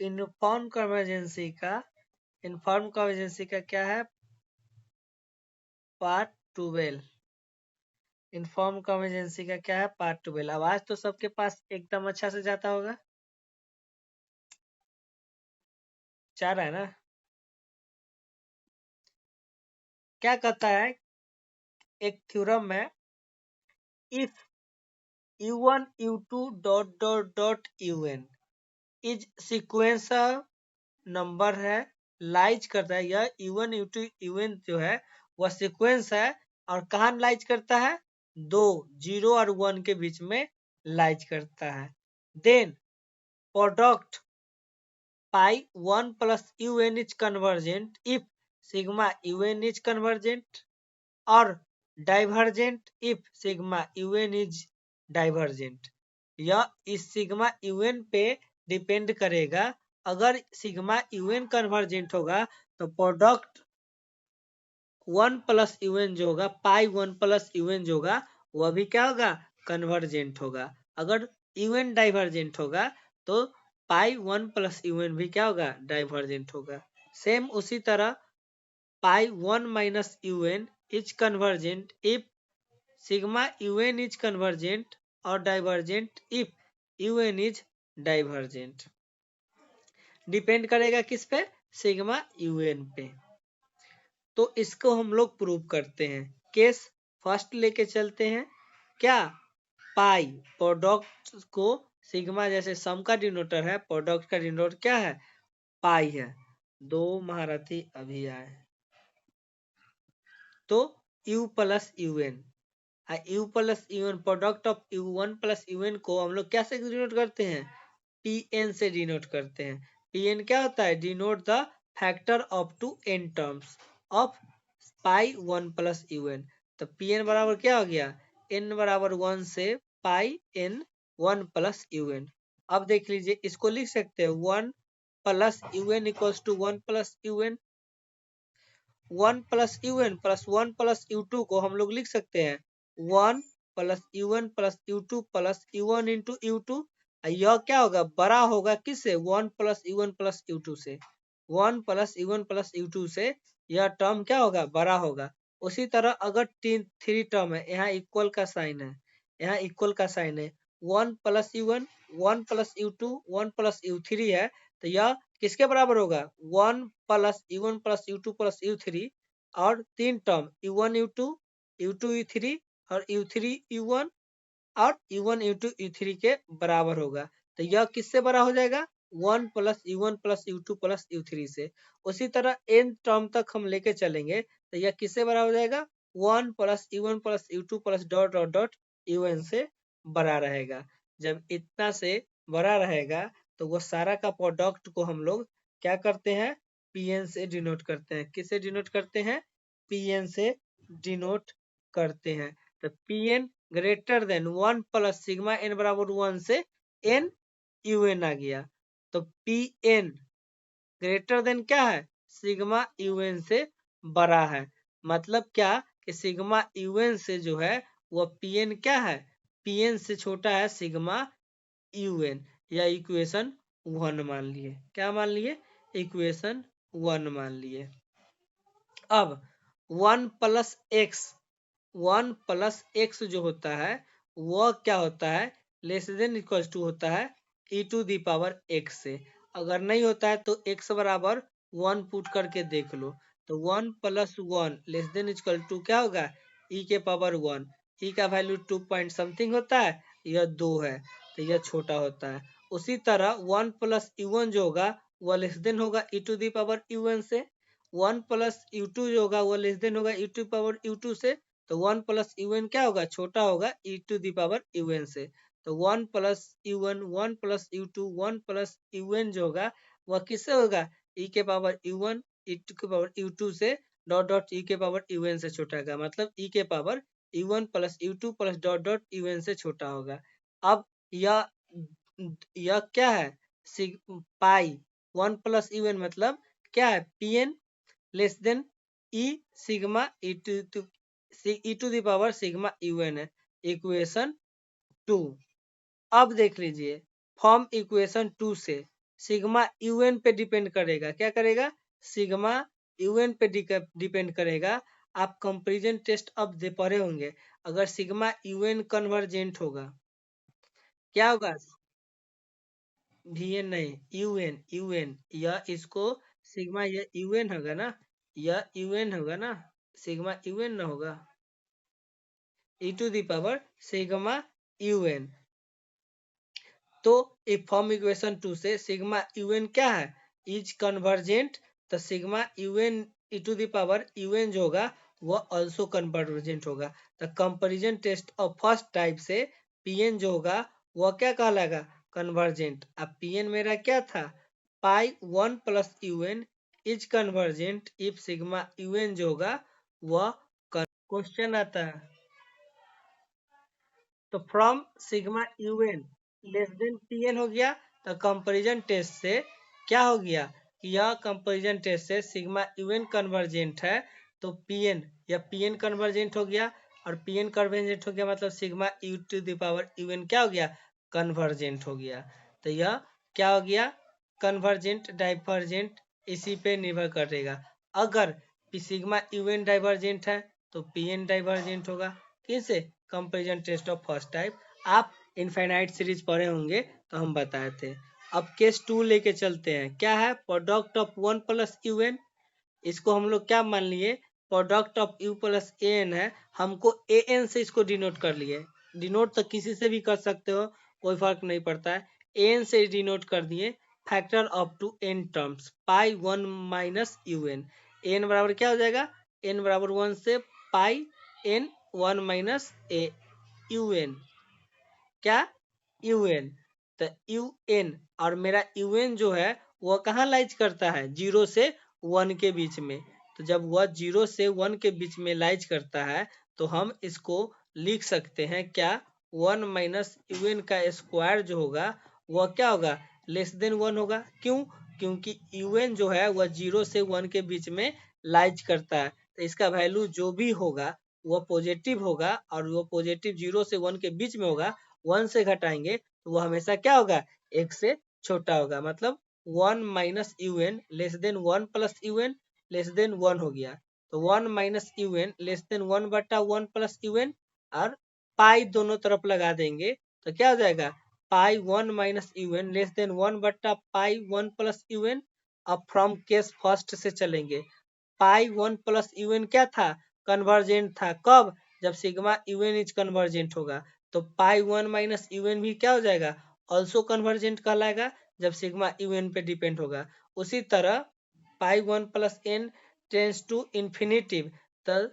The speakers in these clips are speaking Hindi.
इनफॉर्म कन्वर्जेंसी का क्या है? पार्ट 12। इनफॉर्म कन्वर्जेंसी का क्या है? पार्ट 12। आवाज तो सबके पास एकदम अच्छा से जाता होगा, जा रहा है ना? क्या कहता है एक थ्योरम में, if u1 u2 dot dot dot un is sequence number है, लाइज करता है, यह u1 u2 un जो है वह सीक्वेंस है और कहाँ लाइज करता है? दो 0 और 1 के बीच में लाइज करता है। Then product pi 1 plus un is convergent if sigma un is convergent और divergent if sigma un is divergent। यह इस सिग्मा un पे डिपेंड करेगा। अगर सिग्मा un कन्वर्जेंट होगा तो प्रोडक्ट 1 plus un जो होगा, पाई 1 plus un जो होगा वह भी क्या होगा? कन्वर्जेंट होगा। अगर un डाइवर्जेंट होगा तो पाई 1 plus un भी क्या होगा? डाइवर्जेंट होगा। सेम उसी तरह pi 1 minus un is convergent if sigma un is convergent और divergent if un is divergent. Depend करेगा किस पे? सिग्मा un पे। तो इसको हम लोग प्रूव करते हैं। केस फर्स्ट लेके चलते हैं। क्या? पाई प्रोडक्ट को सिग्मा, जैसे सम का डिनोटर है, प्रोडक्ट का डिनोटर क्या है? पाई है। दो महारथी अभी आए तो u plus un, u plus un product of u1 plus un को हम लोग कैसे डिनोट करते हैं? pn से डिनोट करते हैं। pn क्या होता है? Denote the factor of two n terms of pi 1 plus un। तो pn बराबर क्या हो गया? n बराबर 1 से पाई n 1 प्लस un। अब देख लीजिए, इसको लिख सकते हैं 1 plus un equals to 1 plus un। 1 plus un plus 1 plus u2 को हम लोग लिख सकते हैं 1 plus u1 plus u2 plus u1 into u2। यह क्या होगा? बड़ा होगा किससे? 1 प्लस u1 प्लस u2 से। 1 प्लस u1 प्लस u2 से यह टर्म क्या होगा? बड़ा होगा। उसी तरह अगर थ्री टर्म है, यहाँ इक्वल का साइन है, यहाँ इक्वल का साइन है, 1 plus u1 1 plus u2 1 plus u3 है, तो यह किसके बराबर होगा? 1 plus u1 plus u2 plus u3 और तीन term u1 u2 u2 u3 और u3 u1 और u1 u2 u3 के बराबर होगा। तो यह किससे बड़ा हो जाएगा? 1 plus u1 plus u2 plus u3 से। उसी तरह n टर्म तक हम लेके चलेंगे तो यह किससे बड़ा हो जाएगा? 1 plus u1 plus u2 plus dot dot dot un से बड़ा रहेगा। जब इतना से बड़ा रहेगा तो वो सारा का प्रोडक्ट को हम लोग क्या करते हैं? pn से डिनोट करते हैं। किससे डिनोट करते हैं? pn से डिनोट करते हैं। तो pn greater than 1 plus sigma n बराबर 1 से n un आ गया। तो pn ग्रेटर देन क्या है? सिग्मा un से बड़ा है। मतलब क्या कि सिग्मा un से जो है वह pn क्या है? pn से छोटा है सिग्मा un। या इक्वेशन 1 मान लिए। क्या मान लिए? इक्वेशन 1 मान लिए। अब 1 प्लस एक्स जो होता है वह क्या होता है? लेस देन इक्वल टू होता है e to the power x से। अगर नहीं होता है तो x बराबर 1 पुट करके देख लो। तो 1 plus 1 less than equal to क्या होगा? e के पावर 1। e का वैल्यू 2 पॉइंट समथिंग होता है, यह 2 है, तो यह छोटा होता है। उसी तरह 1 प्लस u1 जो होगा वह लेस देन होगा e to the power un से। 1 प्लस u2 जो होगा वो लेस देन होगा e टू पावर u2 से। तो 1 प्लस un क्या होगा? छोटा होगा e to the power un से। तो 1 plus u1 1 plus u2 1 plus un जो होगा वह किससे होगा? e के पावर u1 e के पावर u2 से डॉट डॉट e के पावर un से छोटा होगा। मतलब e के power u1 plus u2 plus dot dot un से छोटा होगा। अब यह क्या है? पाई 1 प्लस un मतलब क्या है? pn less than e sigma e to the power sigma un है। इक्वेशन 2। अब देख लीजिए फॉर्म इक्वेशन 2 से सिग्मा यूएन पे डिपेंड करेगा। क्या करेगा? सिग्मा यूएन पे डिपेंड करेगा। आप कंपैरिजन टेस्ट अब दे पढ़े होंगे। अगर सिग्मा यूएन कन्वर्जेंट होगा, क्या होगा? वीएन नहीं, यूएन यूएन, यह इसको सिग्मा, यह यूएन होगा ना, यह यूएन होगा ना, सिग्मा यूएन ना होगा, E to the power sigma U N. तो इफ फॉर्म इक्वेशन 2 से सिग्मा यूएन क्या है? Is convergent. तो sigma U N E to the power U N जो होगा वह ऑल्सो कन्वर्जेंट होगा। तो comparison test of first type से पीएन जो होगा वह क्या कहलाएगा? कन्वर्जेंट। अब पीएन मेरा क्या था? पाई 1 plus UN is convergent if sigma u n जो होगा वह। क्वेश्चन आता है, तो from sigma UN less then PN हो गया। तो कंपैरिजन टेस्ट से क्या हो गया कि यह कंपैरिजन टेस्ट से सिग्मा यूएन कन्वर्जेंट है, तो पीएन या पीएन कन्वर्जेंट हो गया। और पीएन कन्वर्जेंट हो गया मतलब sigma u to the power u n क्या हो गया? कन्वर्जेंट हो गया। तो यह क्या हो गया? कन्वर्जेंट डाइवर्जेंट इसी पे निर्भर करेगा। अगर सिग्मा यूएन डाइवर्जेंट है तो पीएन डाइवर्जेंट होगा। किससे? Comparison test of first type. आप इनफाइनाइट सीरीज पढ़े होंगे तो हम बताए थे। अब केस 2 लेके चलते हैं। क्या है? Product of 1 plus u n. इसको हम लोग क्या मान लिए? Product of u plus a n है। हमको ए एन से इसको डिनोट कर लिए। डिनोट तो किसी से भी कर सकते हो, कोई फर्क नहीं पड़ता है। ए एन से डिनोट कर दिए। Factor of two N terms pi 1 minus you N. N बराबर क्या हो जाएगा? एन बराबर 1 से pi N 1 minus A U N. क्या? U N. तो यू एन और मेरा यू एन जो है वह कहाँ लाइज करता है? 0 से 1 के बीच में। तो जब वह 0 से 1 के बीच में लाइज करता है तो हम इसको लिख सकते हैं क्या? 1 माइनस यू एन का स्क्वायर जो होगा वह क्या होगा? लेस देन 1 होगा। क्यों? क्योंकि यू एन जो है वह 0 से 1 के बीच में लाइज करता है। तो इसका वैल्यू जो भी होगा वह पॉजिटिव होगा, और वो पॉजिटिव 0 से 1 के बीच में होगा। 1 से घटाएंगे तो वो हमेशा क्या होगा? 1 से छोटा होगा। मतलब 1 minus you n less than 1 plus u n less than 1 हो गया। तो 1 minus you n less than 1 बटा 1 प्लस यू एन, और पाई दोनों तरफ लगा देंगे तो क्या हो जाएगा? Pi 1 minus you n less than 1 बटा पाई 1 प्लस यू एन। अब फ्रॉम केस फर्स्ट से चलेंगे। पाई 1 प्लस यू एन क्या था? कन्वर्जेंट था। कब? जब sigma u n is convergent होगा। तो पाई 1 माइनस यू एन भी क्या हो जाएगा? ऑल्सो कन्वर्जेंट कहलाएगा जब सिग्मा यू एन पे डिपेंड होगा। उसी तरह pi 1 plus n tends to infinitive, तो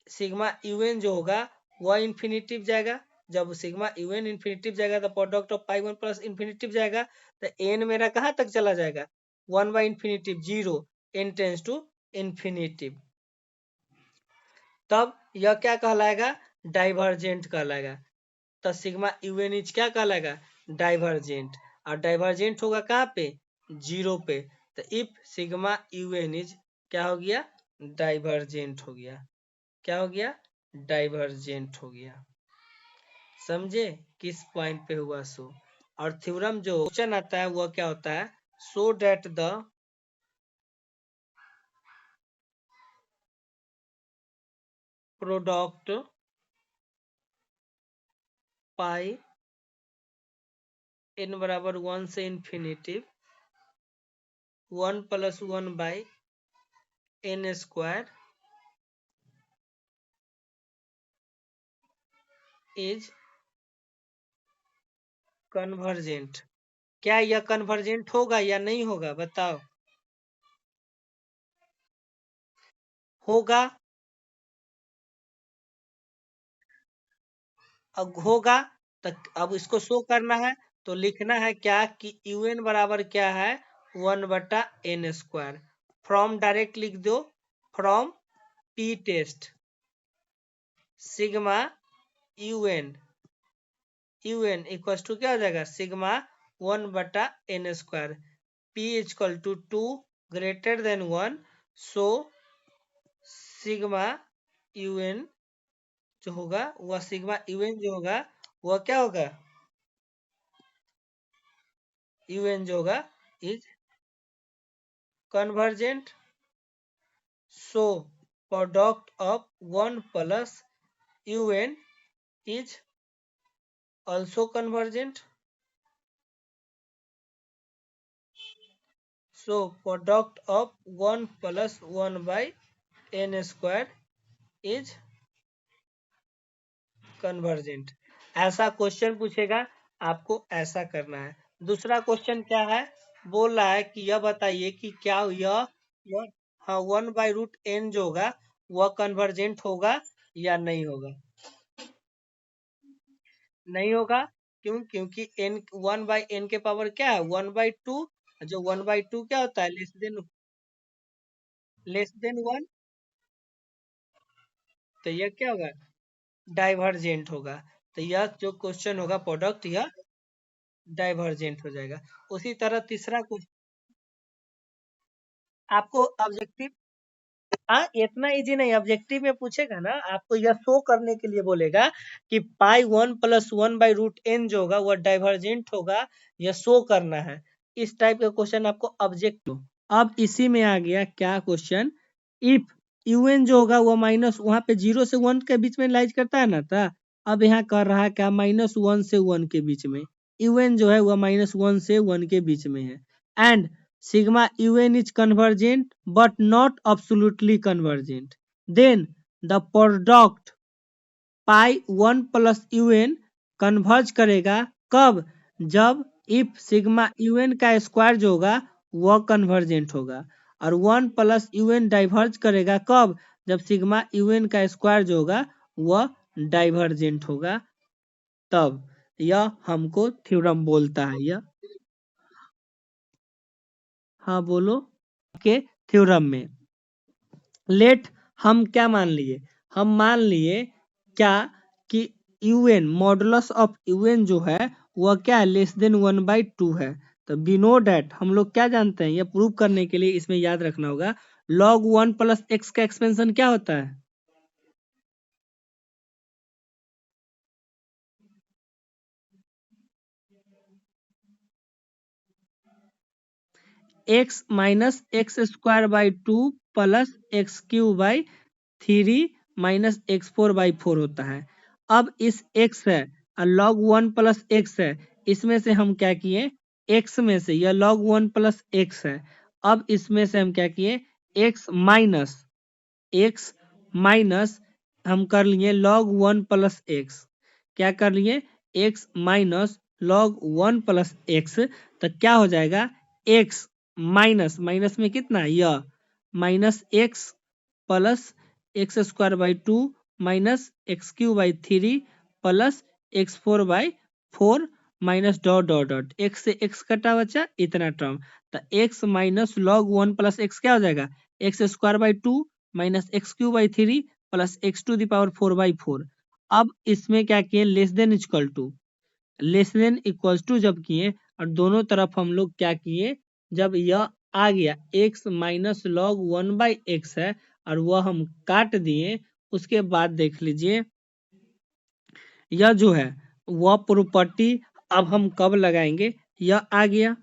सिग्मा यू एन जो होगा वह इन्फिनिटिव जाएगा। जब सिग्मा यू एन इन्फिनिटिव जाएगा तो product of pi 1 plus infinitive जाएगा। तो एन मेरा कहाँ तक चला जाएगा? 1 by infinitive 0, n tends to infinitive. तब यह क्या कहलाएगा? डाइवर्जेंट कहलाएगा। तो सिग्मा यूएन इज क्या कहलाएगा? डाइवर्जेंट। और डाइवर्जेंट होगा कहाँ पे? 0 पे। तो इफ सिग्मा यूएन इज क्या हो गया? डाइवर्जेंट हो गया। क्या हो गया? डाइवर्जेंट हो गया। समझे किस पॉइंट पे हुआ सो? और थ्योरम जो क्वेश्चन आता है वह क्या होता है? So that the product pi N बराबर 1 से infinitive 1 plus 1 by N square is convergent. क्या यह कन्वर्जेंट होगा या नहीं होगा? बताओ। होगा। अब होगा तो अब इसको शो करना है। तो लिखना है क्या कि यूएन बराबर क्या है? 1 बटा एन स्क्वायर। फ्रॉम डायरेक्ट लिख दो। From p test sigma u n u n equal to क्या हो जाएगा? सिग्मा 1 बटा n square. P equal to 2 greater than 1। So sigma u n जो होगा वह सिग्मा यूएन जो होगा वह क्या होगा? यूएन जो होगा is convergent. So product of 1 plus un is also convergent. So product of 1 plus 1 by n square is convergent. ऐसा क्वेश्चन पूछेगा, आपको ऐसा करना है। दूसरा क्वेश्चन क्या है, बोल रहा है कि यह बताइए कि क्या यह हाँ 1/√n जो होगा वह कन्वर्जेंट होगा या नहीं होगा। नहीं होगा, क्यों? क्योंकि n 1/n के पावर क्या है 1/2, जो 1/2 क्या होता है लेस देन 1, तो यह क्या होगा डाइवर्जेंट होगा। तो यह जो क्वेश्चन होगा प्रोडक्ट यह डाइवर्जेंट हो जाएगा। उसी तरह तीसरा क्वेश्चन आपको ऑब्जेक्टिव, हाँ इतना इजी नहीं, ऑब्जेक्टिव में पूछेगा ना आपको यह शो करने के लिए बोलेगा कि पाई 1 + 1/√n जो होगा वह डाइवर्जेंट होगा, यह शो करना है। इस टाइप का क्वेश्चन आपको ऑब्जेक्टिव। अब इसी में आ गया क्या क्वेश्चन, इफ un जो होगा वह माइनस वहां पे 0 से 1 के बीच में लाइज करता है ना था। अब यहाँ कर रहा है क्या -1 से 1 के बीच में, un जो है वह -1 से 1 के बीच में है। And sigma un is convergent but not absolutely convergent, then the product pi 1 plus un converge करेगा कब, जब इफ सिग्मा un का स्क्वायर जो होगा वह कन्वर्जेंट होगा। और 1 प्लस un डाइवर्ज करेगा कब, जब सिग्मा un का स्क्वायर जो होगा वह डाइवर्जेंट होगा। तब यह हमको थ्योरम बोलता है। यह हाँ बोलो के थ्योरम में लेट हम क्या मान लिए, हम मान लिए क्या कि un मॉडुलस ऑफ un जो है वह क्या है <1/2 है। तो वी नो डैट हम लोग क्या जानते हैं, यह प्रूव करने के लिए इसमें याद रखना होगा log 1 + x का एक्सपेंशन क्या होता है, x - x²/2 + x³/3 - x4/4 होता है। अब इस x है और log 1 + x है, इसमें से हम क्या किए x में से, यह log 1 + x है। अब इसमें से हम क्या किए x माइनस हम कर लिए log 1 + x, क्या कर लिए x माइनस log 1 + x, तो क्या हो जाएगा x माइनस माइनस में कितना यह -x plus x²/2 -x³/3 plus x4/4 minus dot dot dot x से x कटा बचा इतना टर्म। तो x माइनस log 1 + x क्या हो जाएगा x²/2 -x³/3 प्लस x⁴/4। अब इसमें क्या किए लेस देन इक्वल्स टू जब किए और दोनों तरफ हम लोग क्या किए, जब यह आ गया x माइनस log 1/x है और वह हम काट दिए, उसके बाद देख लीजिए यह जो है वह प्रॉपर्टी अब हम कब लगाएंगे, यह आ गया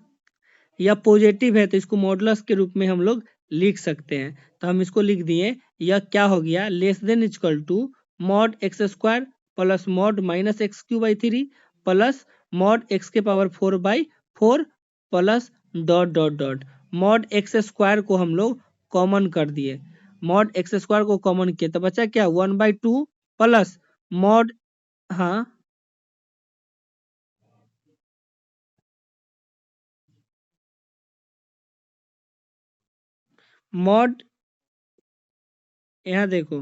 यह पॉजिटिव है तो इसको मॉडुलस के रूप में हम लोग लिख सकते हैं। तो हम इसको लिख दिए, यह क्या हो गया mod x² plus mod -x³/3 plus mod x⁴/4 plus dot dot dot mod x² को हम लोग कॉमन कर दिए, mod x² को कॉमन किए तो बचा क्या 1/2 प्लस mod, हाँ mod, यहाँ देखो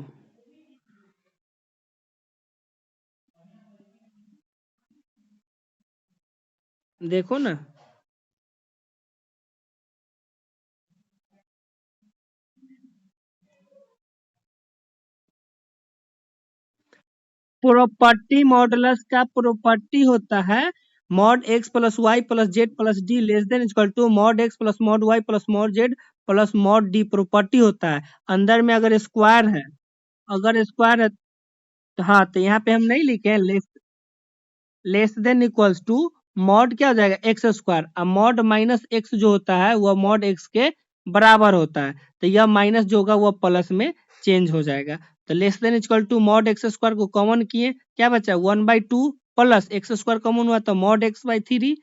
देखो ना प्रॉपर्टी मॉडुलस का प्रॉपर्टी होता है mod x plus y plus z plus d <= mod x plus mod y plus mod z plus mod d property होता है। अंदर में अगर स्क्वायर है, अगर स्क्वायर है तो हाँ, तो यहाँ पे हम नहीं लिखे less than equals to mod क्या हो जाएगा एक्स स्क्वायर, अब मॉड माइनस एक्स जो होता है वह मॉड एक्स के बराबर होता है, तो यह माइनस जो होगा वह प्लस में चेंज हो जाएगा। तो less than equal to mod x square को कॉमन किए, क्या बचा 1/2 प्लस एक्स स्क्वायर कॉमन हुआ तो mod x by three,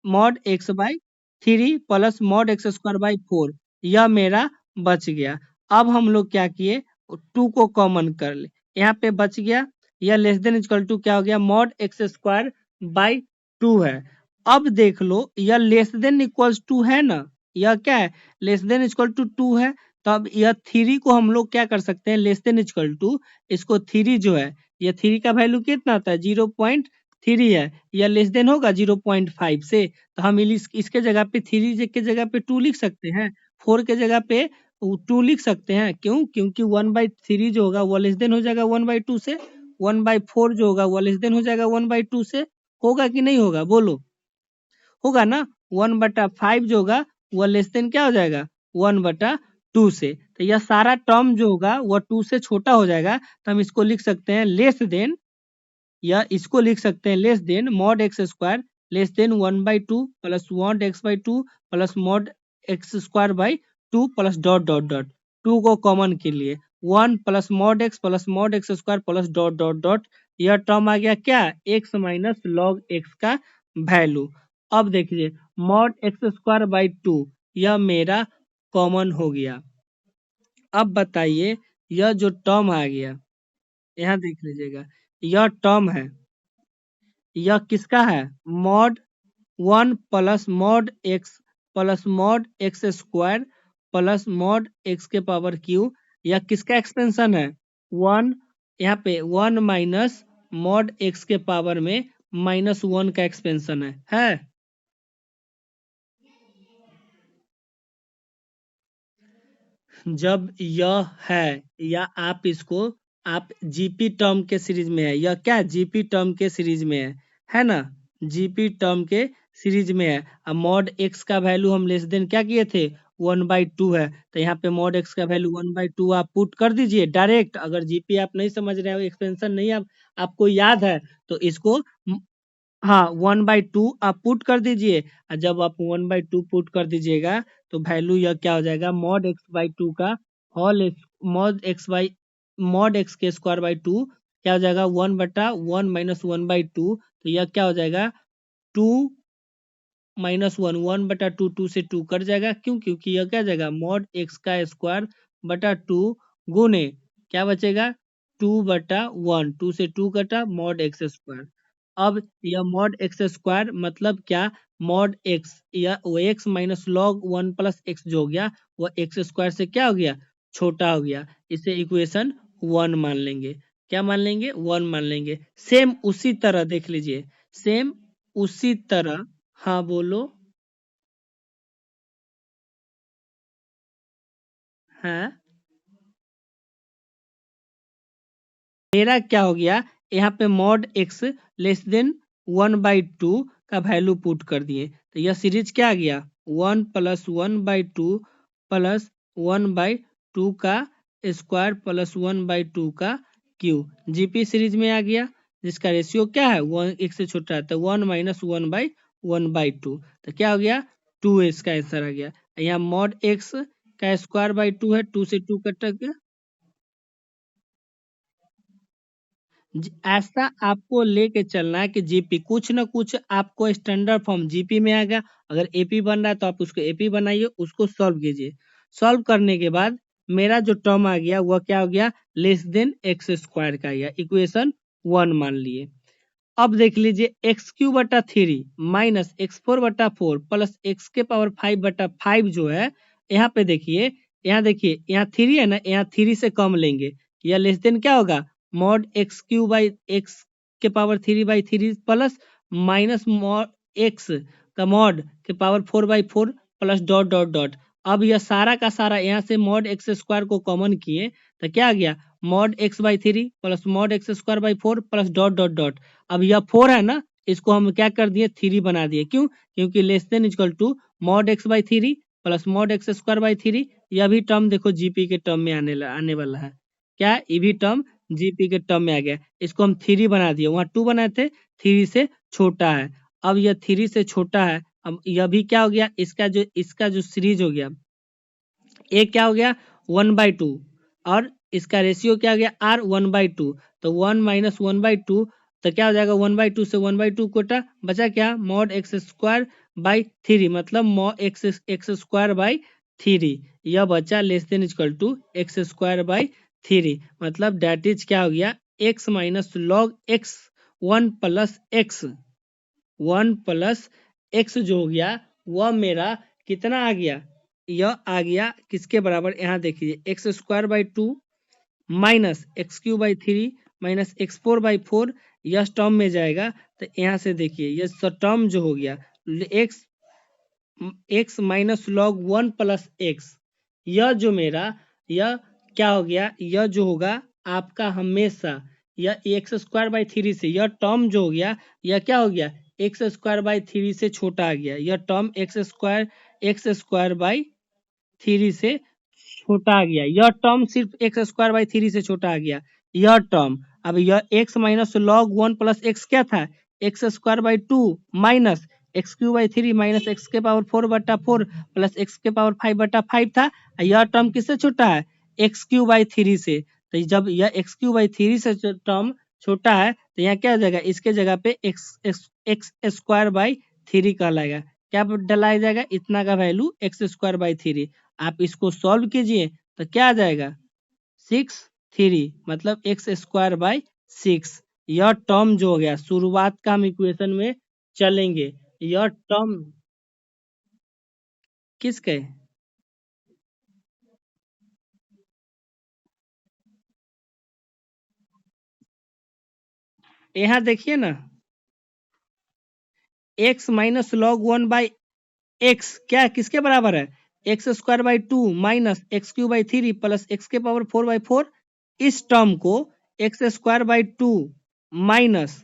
mod x by three plus mod x square by 4, यह मेरा बच गया। अब हम लोग क्या किए, 2 को कॉमन कर ले, यहाँ पे बच गया, यह लेस देन इक्वल टू क्या हो गया मॉड एक्स स्क्वायर बाई 2 है। अब देख लो यह लेस देन इक्वल्स टू है ना, यह क्या है लेस देन इक्वल टू 2 है, तो अब यह 3 को हम लोग क्या कर सकते हैं लेस देन इक्वल टू, इसको 3 जो है, यह 3 का वैल्यू कितना आता है 0.3 है, यह लेस देन होगा 0.5 से, तो हम इसके जगह पे 3 के जगह पे 2 लिख सकते हैं, 4 के जगह पे 2 लिख सकते हैं, क्यों, क्योंकि 1/3 जो होगा वो लेस देन हो जाएगा 1/2 से, 1/4 जो होगा वो लेस देन हो जाएगा 1/2 से, होगा कि नहीं होगा बोलो, होगा ना। 1/5 जो होगा वह लेस देन क्या हो जाएगा 1/2 से, तो यह सारा टर्म जो होगा वह 2 से छोटा हो जाएगा, तो हम इसको लिख सकते हैं लेस देन, या इसको लिख सकते हैं less than mod x square less then 1/2 plus mod x by two plus mod x square by 2 plus dot dot dot, 2 को कॉमन के लिए 1 plus mod x square plus dot dot dot, यह टर्म आ गया क्या एक्स माइनस लॉग एक्स का वैल्यू। अब देखिए मॉड एक्स स्क्वायर बाई 2 यह मेरा कॉमन हो गया। अब बताइए यह जो टर्म आ गया, यहाँ देख लीजिएगा, यह टर्म है, यह किसका है mod 1 plus mod x square plus mod x के पावर क्यू, यह किसका एक्सपेंशन है 1, यहाँ पे 1 माइनस मॉड एक्स के पावर में -1 का एक्सपेंशन है। जब यह है या आप इसको आप जीपी टर्म के सीरीज में है, यह क्या जीपी टर्म के सीरीज में है ना, जीपी टर्म के सीरीज में है। अब मॉड एक्स का वैल्यू हम लेस देन क्या किए थे 1/2 है, तो यहाँ पे मॉड एक्स का वैल्यू 1/2 आप पुट कर दीजिए डायरेक्ट, अगर जीपी आप नहीं समझ रहे हो एक्सपेंशन नहीं आपको याद है तो इसको हाँ 1/2 आप पुट कर दीजिए, और जब आप 1/2 पुट कर दीजिएगा तो वैल्यू यह क्या हो जाएगा मॉड एक्स बाई टू का होल, मॉड एक्स के स्क्वायर बाई 2 क्या हो जाएगा 1/1 माइनस 1/2, तो यह क्या हो जाएगा 2 -1 1/2, 2 से 2 कट जाएगा, क्यों, क्योंकि यह क्या जाएगा मॉड एक्स का स्क्वायर बटा 2 गुने क्या बचेगा 2/1, 2 से 2 कटा मॉड एक्स स्क्वायर। अब यह मॉड एक्स स्क्वायर मतलब क्या मॉड एक्स, या वो x minus log 1 plus x जो हो गया वह एक्स स्क्वायर से क्या हो गया छोटा हो गया, इसे इक्वेशन 1 मान लेंगे, क्या मान लेंगे 1 मान लेंगे। सेम उसी तरह देख लीजिए, सेम उसी तरह, हाँ बोलो, हाँ मेरा क्या हो गया यहाँ पे मॉड एक्स लेस देन 1/2 का वैल्यू पुट कर दिए, तो यह सीरीज क्या आ गया 1 प्लस 1/2 प्लस 1/2 का स्क्वायर प्लस 1/2 का क्यू, जीपी सीरीज में आ गया, जिसका रेशियो क्या है 1 एक से छोटा है, तो 1 माइनस 1/1/2, तो क्या हो गया 2 इसका आंसर आ गया। यहाँ मॉड एक्स का स्क्वायर बाई 2 है, 2 से 2 कट गया, ऐसा आपको लेके चलना है कि जीपी कुछ ना कुछ आपको स्टैंडर्ड फॉर्म जीपी में आएगा, अगर एपी बन रहा है तो आप उसको एपी बनाइए, उसको सॉल्व कीजिए, सॉल्व करने के बाद मेरा जो टर्म आ गया वह क्या हो गया लेस देन एक्स स्क्वायर का गया, इक्वेशन 1 मान लिए। अब देख लीजिए x³/3 minus x4/4 plus x के पावर 5/5 जो है, यहाँ पे देखिए, यहाँ 3 है ना, यहाँ 3 से कम लेंगे, यह लेस देन क्या होगा मॉड x³ के power 3/3 plus minus mod x का मॉड के power 4/4 plus dot dot dot. अब यह सारा का सारा यहाँ से मॉड एक्स स्क्वायर को कॉमन किए तो क्या आ गया mod x/3 plus mod x square by 4 plus dot dot dot. अब यह 4 है ना, इसको हम क्या कर दिए 3 बना दिए, क्यों, क्योंकि less than equal to mod x/3 plus mod x square by 3, यह भी टर्म देखो जीपी के टर्म में आने वाला है, क्या ये भी टर्म जीपी के टर्म में आ गया, इसको हम 3 बना दिए, वहां 2 बनाए थे, 3 से छोटा है। अब यह 3 से छोटा है। अब यह भी क्या हो गया, इसका जो सीरीज हो गया, ए क्या हो गया 1/2, और इसका रेशियो क्या हो गया आर 1/2। तो 1 - 1/2, तो क्या हो जाएगा 1/2 से 1/2 कोटा बचा क्या मॉड एक्स स्क्वायर बाई 3, मतलब मॉड एक्स स्क्वायर बाई 3, यह बचा less than equal to x square by 3, मतलब डेट इज क्या हो गया x minus log x 1 plus x 1 plus x जो हो गया वह मेरा कितना आ गया, यह आ गया किसके बराबर, यहाँ देखिए x square by 2 minus x Q by 3 minus x 4/4, यह टर्म में जाएगा। तो यहाँ से देखिए यह टर्म जो हो गया x x minus log 1 plus x, यह जो मेरा यह क्या हो गया, यह जो होगा आपका हमेशा यह एक्स स्क्वायर बाई 3 से, यह टर्म जो हो गया यह क्या हो गया एक्स स्क्वायर बाई 3 से छोटा आ गया, यह टर्म एक्स स्क्वायर बाई 3 से छोटा आ गया, यह टर्म सिर्फ एक्स स्क्वायर बाई 3 से छोटा आ गया, यह टर्म। अब यह x minus log 1 plus x क्या था x square by 2 minus x Q by 3 minus x के पावर 4/4 प्लस एक्स के पावर 5/5 था। यह टर्म किससे छोटा है एक्स क्यू बाई 3 से। तो जब यह एक्स क्यू बाई 3 से टर्म छोटा है तो यहाँ क्या हो जाएगा, इसके जगह पे एक्स स्क्वायर बाई 3 कहलाएगा, क्या डलाया जाएगा इतना का वैल्यू एक्स स्क्वायर बाई 3। आप इसको सॉल्व कीजिए तो क्या आ जाएगा 6/3, मतलब एक्स स्क्वायर बाई 6, यह टर्म जो हो गया शुरुआत का हम इक्वेशन में चलेंगे, यह टर्म किसके, यहाँ देखिए ना x minus log 1 by x क्या किसके बराबर है x square by 2 minus x Q by 3 plus x के पावर 4/4, इस टर्म को x square by 2 minus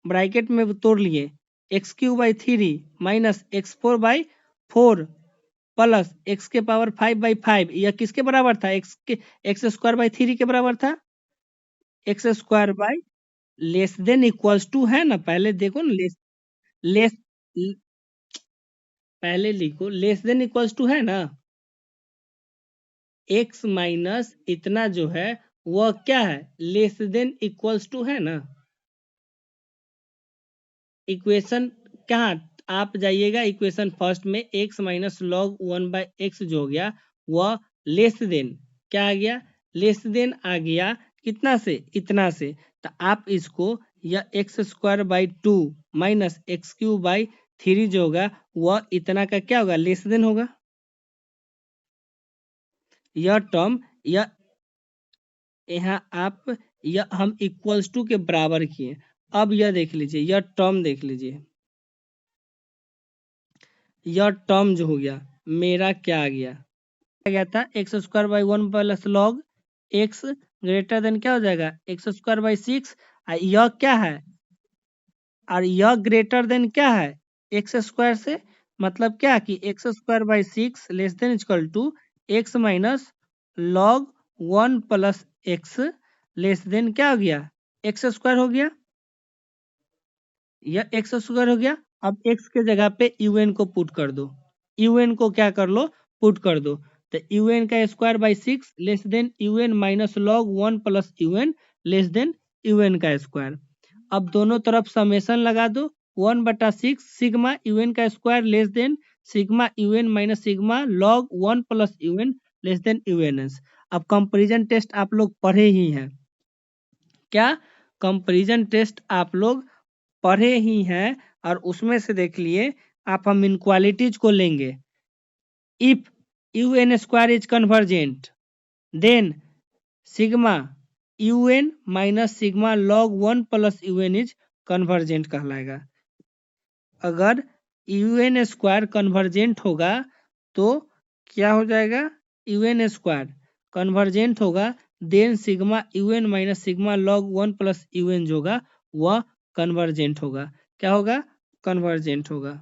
bracket में तोड़ लिए x Q by 3 minus x 4/4 plus x के पावर 5/5, यह किसके बराबर था एक्स स्क्वायर बाई 3 के बराबर था, x square by less than equals to है ना, पहले देखो ना लेस पहले लिखो लेस देन इक्वल्स टू है ना, एक्स माइनस इतना जो है वह क्या है लेस देन इक्वल्स टू है ना। इक्वेशन कहाँ, आप जाइएगा इक्वेशन फर्स्ट में x minus log 1 by x जो हो गया वह लेस देन क्या आ गया लेस देन आ गया कितना से इतना से। तो आप इसको यह x square by 2 minus x Q by 3 जो होगा वह इतना का क्या होगा लेस देन होगा, यह टर्म यह यहाँ आप यह हम इक्वल्स टू के बराबर किए। अब यह देख लीजिए यह टर्म देख लीजिए, यह टर्म जो हो गया मेरा क्या आ गया था x square by 1 plus log x greater than क्या हो जाएगा एक्स स्क्वायर बाई 6, यह क्या है और यह ग्रेटर देन क्या है एक्स स्क्वायर से, मतलब क्या कि x square by 6 less than equal to x minus log 1 plus x less than क्या हो गया एक्स स्क्वायर हो गया, यह एक्स स्क्वायर हो गया। अब एक्स के जगह पे यूएन को पुट कर दो, यूएन को क्या कर लो पुट कर दो, तो यूएन का square by 6 less than U N minus log 1 plus U N less than U N का स्क्वायर। अब दोनों तरफ समेशन लगा दो 1/6 सिग्मा यूएन का square less than sigma U N minus sigma log 1 plus U N less than U Ns. अब कंपैरिजन टेस्ट आप लोग पढ़े ही हैं, क्या कंपैरिजन टेस्ट आप लोग पढ़े ही हैं, और उसमें से देख लिए आप हम इनक्वालिटीज को लेंगे। If UN square is convergent then sigma U N minus sigma log 1 plus UN is convergent कहलाएगा। अगर यूएन स्क्वायर कन्वर्जेंट होगा तो क्या हो जाएगा यूएन स्क्वायर कन्वर्जेंट होगा then sigma U N minus sigma log 1 plus UN जो होगा वह कन्वर्जेंट होगा, क्या होगा कन्वर्जेंट होगा।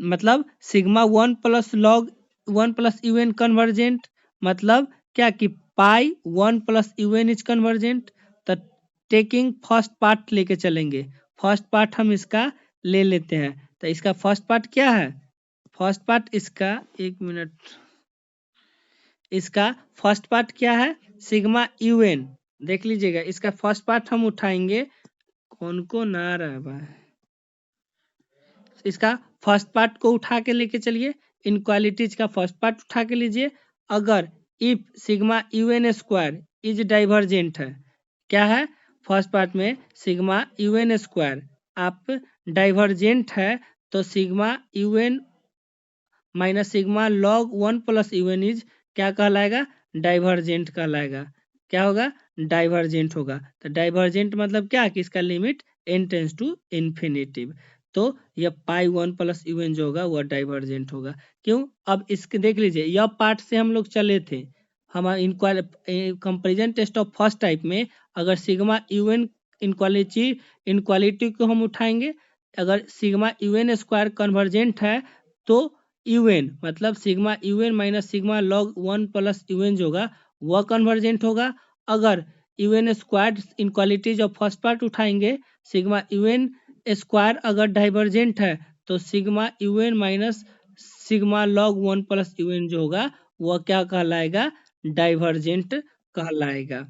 मतलब sigma 1 plus log 1 plus UN convergent, मतलब क्या कि पाई 1 प्लस यूएन इज कन्वर्जेंट, तो टेकिंग फर्स्ट पार्ट लेके चलेंगे। फर्स्ट पार्ट हम इसका ले लेते हैं। तो इसका फर्स्ट पार्ट क्या है? फर्स्ट पार्ट इसका, एक मिनट, इसका फर्स्ट पार्ट क्या है? Sigma UN. देख लीजिएगा, इसका फर्स्ट पार्ट हम उठाएंगे। कौन को ना रहा है भाई? इसका फर्स्ट पार्ट को उठा के लेके चलिए। इनक्वालिटीज का फर्स्ट पार्ट उठा के लीजिए। अगर if sigma UN square is divergent है, क्या है? फर्स्ट पार्ट में सिग्मा यूएन स्क्वायर आप डाइवर्जेंट है, तो sigma U N minus sigma log 1 + un is क्या कहलाएगा? डाइवर्जेंट कहलाएगा। क्या होगा? डाइवर्जेंट होगा। तो डाइवर्जेंट मतलब क्या? कि इसका limit n tends to infinitive. तो यह पाई 1 + un जो होगा वह डाइवर्जेंट होगा। क्यों? अब इसके देख लीजिए, यह पार्ट से हम लोग चले थे। हमारे comparison test of first type में अगर सिग्मा यूएन इनक्वालिटी को हम उठाएंगे, अगर सिग्मा यूएन स्क्वायर कन्वर्जेंट है तो यूएन मतलब sigma U N minus sigma log 1 + un जो होगा वह कन्वर्जेंट होगा। अगर UN square inequalities of first part उठाएंगे, सिग्मा यूएन स्क्वायर अगर डाइवर्जेंट है तो sigma U N minus sigma log 1 + un जो होगा वह क्या कहलाएगा? डाइवर्जेंट कहलाएगा।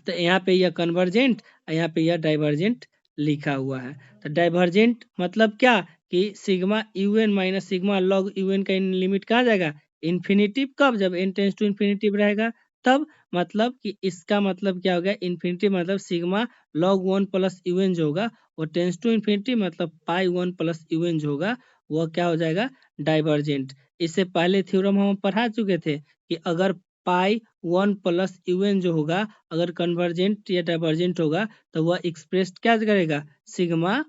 तो यहाँ पे यह कन्वर्जेंट, यहाँ पे यह डाइवर्जेंट लिखा हुआ है। तो डाइवर्जेंट मतलब क्या? कि sigma U N minus sigma log UN का लिमिट कहाँ जाएगा? इन्फिनिटिव। कब? जब n टेंस टू इन्फिनिटिव रहेगा तब। मतलब कि इसका मतलब क्या हो गया? इन्फिनिटिव मतलब सिग्मा लॉग 1 + un जो होगा वो टेंस टू इन्फिनिटी, मतलब पाई 1 + un जो होगा वह क्या हो जाएगा? डाइवर्जेंट। इससे पहले थ्योरम हम पढ़ा चुके थे कि अगर पाई 1 + un जो होगा अगर कन्वर्जेंट या डाइवर्जेंट होगा तो वह एक्सप्रेस क्या करेगा? सिग्मा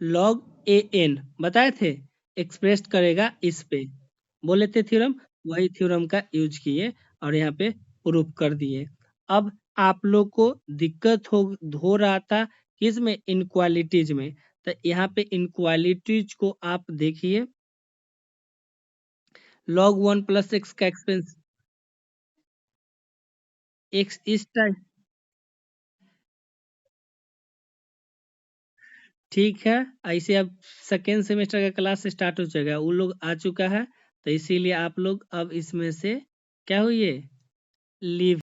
लॉग an बताए थे, एक्सप्रेस करेगा इस पे। बोले थे थ्योरम, वही थ्योरम का यूज किए और यहाँ पे प्रूफ कर दिए। अब आप लोग को दिक्कत हो रहा था किसमें? इनक्वालिटीज में। तो यहाँ पे इनक्वालिटीज को आप देखिए, log 1 + x का एक्सपेंस x इस टाइम, ठीक है। ऐसे अब सेकेंड सेमेस्टर का क्लास स्टार्ट हो जाएगा, वो लोग आ चुका है, तो इसीलिए आप लोग अब इसमें से क्या हुई, लीव